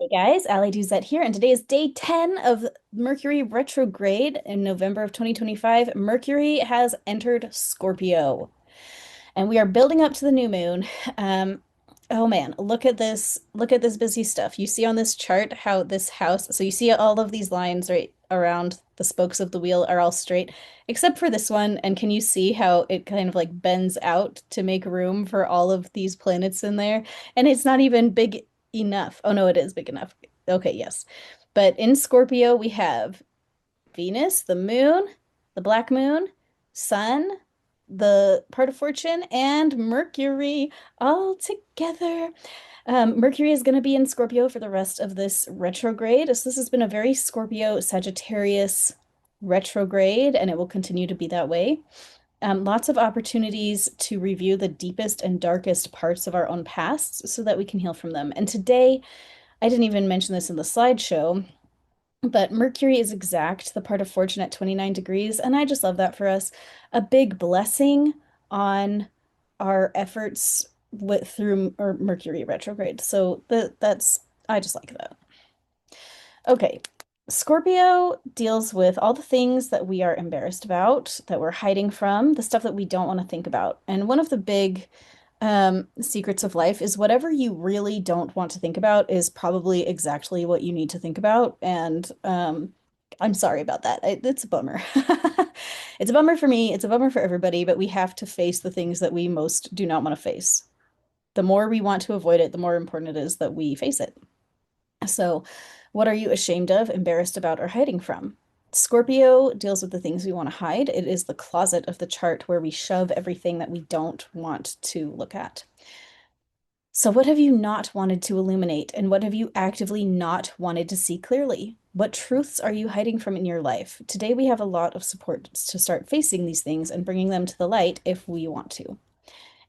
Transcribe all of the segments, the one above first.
Hey guys, Ali Duzette here, and today is day 10 of Mercury Retrograde in November of 2025. Mercury has entered Scorpio, and we are building up to the new moon. Um, oh man, look at this. Look at this busy stuff. You see on this chart how this house, so you see all of these lines right around the spokes of the wheel are all straight, except for this one. And can you see how it kind of like bends out to make room for all of these planets in there? And it's not even big enough. Oh no, it is big enough. Okay, yes. But in Scorpio, we have Venus, the moon, the black moon, sun, the part of fortune, and Mercury all together. Mercury is going to be in Scorpio for the rest of this retrograde. So this has been a very Scorpio Sagittarius retrograde, and it will continue to be that way. Lots of opportunities to review the deepest and darkest parts of our own pasts so that we can heal from them. And today, I didn't even mention this in the slideshow, but Mercury is exact, the part of fortune at 29 degrees, and I just love that for us. A big blessing on our efforts through Mercury retrograde. So that's I just like that. Okay. Scorpio deals with all the things that we are embarrassed about, that we're hiding from, the stuff that we don't want to think about. And one of the big secrets of life is whatever you really don't want to think about is probably exactly what you need to think about. And I'm sorry about that. It's a bummer. It's a bummer for me. It's a bummer for everybody, but we have to face the things that we most do not want to face. The more we want to avoid it, the more important it is that we face it. So, what are you ashamed of, embarrassed about, or hiding from? Scorpio deals with the things we want to hide. It is the closet of the chart where we shove everything that we don't want to look at. So, what have you not wanted to illuminate, and what have you actively not wanted to see clearly? What truths are you hiding from in your life? Today, we have a lot of support to start facing these things and bringing them to the light if we want to.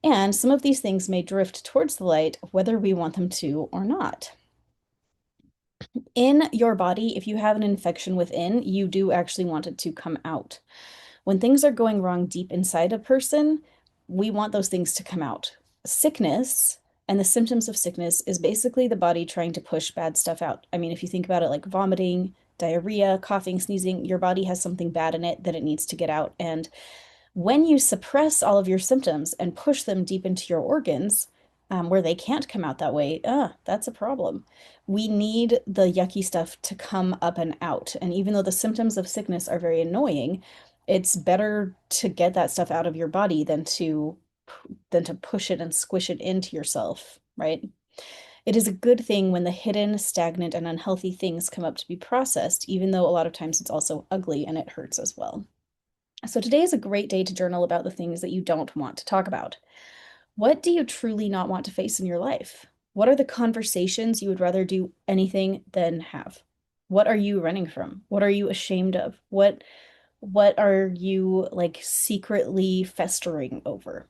And some of these things may drift towards the light, whether we want them to or not. In your body, if you have an infection within, you do actually want it to come out. When things are going wrong deep inside a person, we want those things to come out. Sickness and the symptoms of sickness is basically the body trying to push bad stuff out. I mean, if you think about it like vomiting, diarrhea, coughing, sneezing, your body has something bad in it that it needs to get out. And when you suppress all of your symptoms and push them deep into your organs, where they can't come out that way, that's a problem. We need the yucky stuff to come up and out. And even though the symptoms of sickness are very annoying, it's better to get that stuff out of your body than to push it and squish it into yourself, right? It is a good thing when the hidden, stagnant, and unhealthy things come up to be processed, even though a lot of times it's also ugly and it hurts as well. So today is a great day to journal about the things that you don't want to talk about. What do you truly not want to face in your life? What are the conversations you would rather do anything than have? What are you running from? What are you ashamed of? What are you like secretly festering over?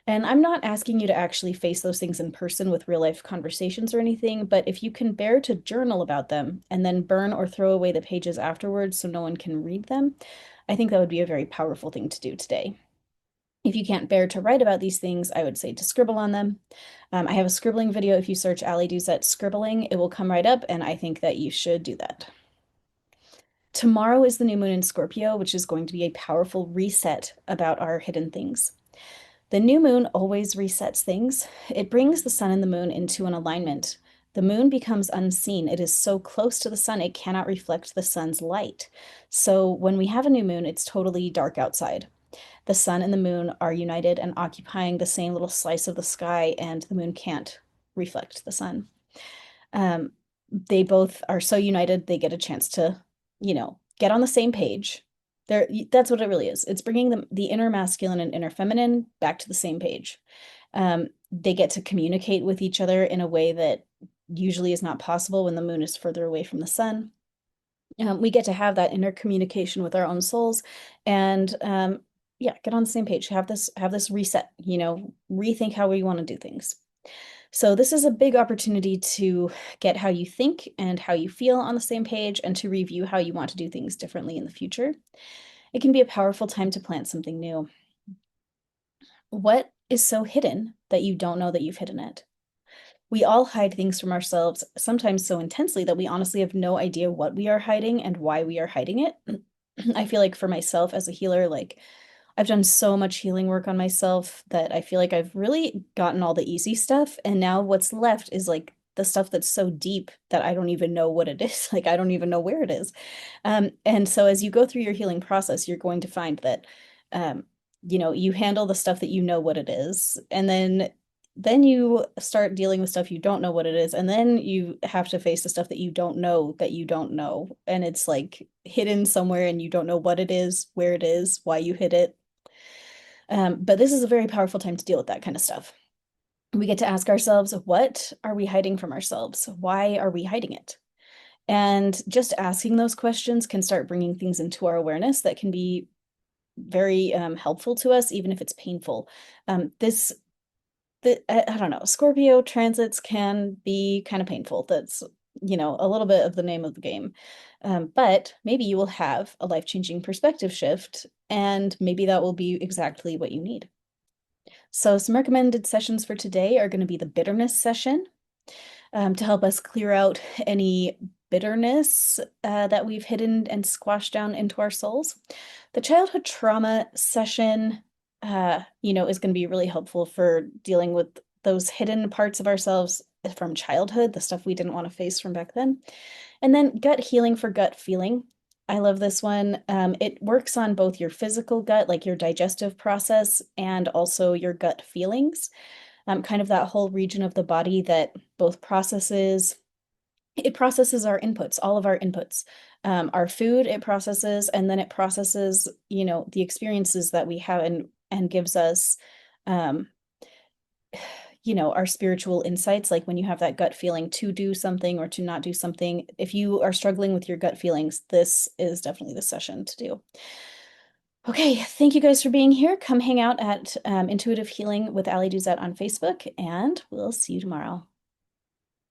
And I'm not asking you to actually face those things in person with real life conversations or anything, but if you can bear to journal about them and then burn or throw away the pages afterwards so no one can read them, I think that would be a very powerful thing to do today. If you can't bear to write about these things, I would say to scribble on them. I have a scribbling video. If you search Ali Duzette scribbling, it will come right up, and I think that you should do that. Tomorrow is the new moon in Scorpio, which is going to be a powerful reset about our hidden things. The new moon always resets things. It brings the sun and the moon into an alignment. The moon becomes unseen. It is so close to the sun, it cannot reflect the sun's light. So when we have a new moon, it's totally dark outside. The sun and the moon are united and occupying the same little slice of the sky, and the moon can't reflect the sun. They both are so united, they get a chance to, get on the same page. That's what it really is. It's bringing the inner masculine and inner feminine back to the same page. They get to communicate with each other in a way that usually is not possible when the moon is further away from the sun. We get to have that inner communication with our own souls, and yeah, get on the same page. Have this reset. Rethink how we want to do things. So this is a big opportunity to get how you think and how you feel on the same page, and to review how you want to do things differently in the future. It can be a powerful time to plant something new. What is so hidden that you don't know that you've hidden it? We all hide things from ourselves, sometimes so intensely that we honestly have no idea what we are hiding and why we are hiding it. I feel like for myself as a healer, like I've done so much healing work on myself that I feel like I've really gotten all the easy stuff. And now what's left is like the stuff that's so deep that I don't even know what it is. Like I don't even know where it is. And so as you go through your healing process, you're going to find that, um, you handle the stuff that you know what it is, and then you start dealing with stuff you don't know what it is, and then you have to face the stuff that you don't know, and it's like hidden somewhere, and you don't know what it is, where it is, why you hid it. But this is a very powerful time to deal with that kind of stuff. We get to ask ourselves, what are we hiding from ourselves? Why are we hiding it? And just asking those questions can start bringing things into our awareness that can be very helpful to us, even if it's painful. This I don't know, Scorpio transits can be kind of painful. That's, a little bit of the name of the game. But maybe you will have a life-changing perspective shift, and maybe that will be exactly what you need. So some recommended sessions for today are going to be the bitterness session, to help us clear out any bitterness that we've hidden and squashed down into our souls. The childhood trauma session, is going to be really helpful for dealing with those hidden parts of ourselves from childhood, the stuff we didn't want to face from back then. And then gut healing for gut feeling. I love this one. It works on both your physical gut, like your digestive process, and also your gut feelings, kind of that whole region of the body that both it processes our inputs, all of our inputs. Our food, it processes, and then it processes, the experiences that we have, and gives us, um, our spiritual insights. Like when you have that gut feeling to do something or to not do something, if you are struggling with your gut feelings, this is definitely the session to do. Okay, thank you guys for being here. Come hang out at Intuitive Healing with Ali Duzette on Facebook, and we'll see you tomorrow.